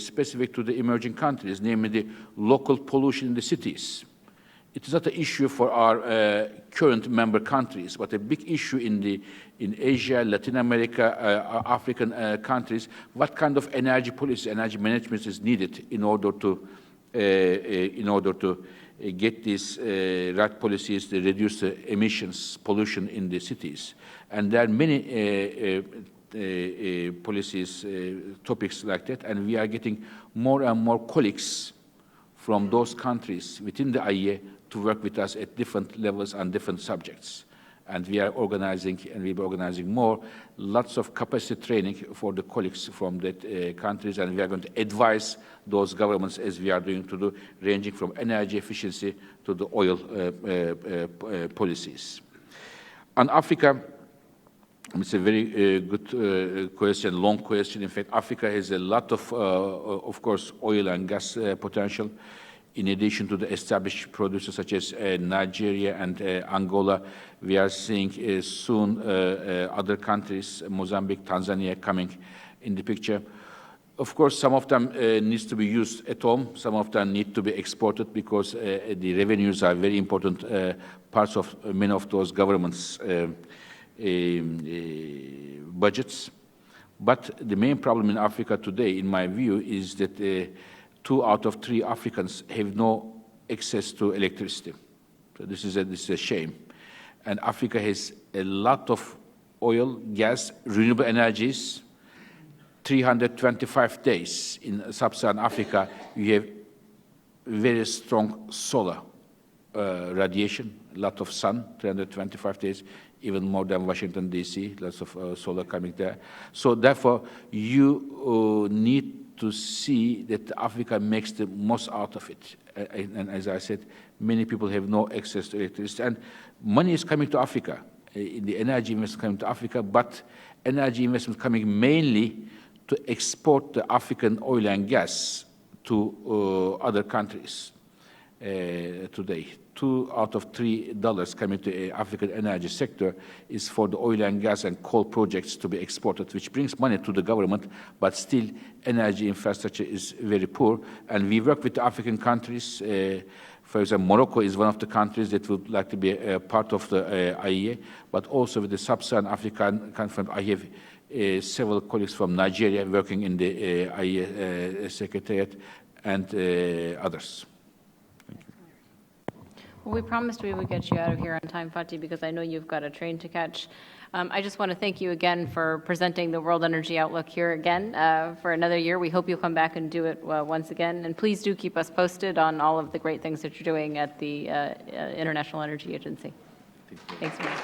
Speaker 2: specific to the emerging countries, namely the local pollution in the cities. It is not an issue for our current member countries, but a big issue in Asia, Latin America, African countries. What kind of energy policy, energy management is needed in order to get these right policies to reduce the emissions, pollution in the cities? And there are many policies, topics like that, and we are getting more and more colleagues from those countries within the IEA to work with us at different levels on different subjects. And we are organizing, and we'll be organizing more, lots of capacity training for the colleagues from that countries, and we are going to advise those governments as we are doing to do, ranging from energy efficiency to the oil policies. On Africa, it's a very good question, long question. In fact, Africa has a lot of course, oil and gas potential. In addition to the established producers such as Nigeria and Angola, we are seeing soon other countries, Mozambique, Tanzania, coming in the picture. Of course, some of them needs to be used at home. Some of them need to be exported because the revenues are very important parts of many of those governments' budgets. But the main problem in Africa today, in my view, is that 2 out of 3 Africans have no access to electricity. So this is a shame. And Africa has a lot of oil, gas, renewable energies. 325 days in sub-Saharan Africa, you have very strong solar radiation, a lot of sun, 325 days, even more than Washington, D.C., lots of solar coming there. So therefore, you need to see that Africa makes the most out of it. And as I said, many people have no access to electricity. And money is coming to Africa, the energy investment coming to Africa, but energy investment coming mainly to export the African oil and gas to other countries today. $2 out of $3 coming to the African energy sector is for the oil and gas and coal projects to be exported, which brings money to the government, but still energy infrastructure is very poor. And we work with the African countries. For example, Morocco is one of the countries that would like to be a part of the IEA, but also with the sub-Saharan African countries. I have several colleagues from Nigeria working in the IEA Secretariat and others.
Speaker 1: Well, we promised we would get you out of here on time, Fatih, because I know you've got a train to catch. I just want to thank you again for presenting the World Energy Outlook here again for another year. We hope you'll come back and do it once again. And please do keep us posted on all of the great things that you're doing at the International Energy Agency. Thanks so much.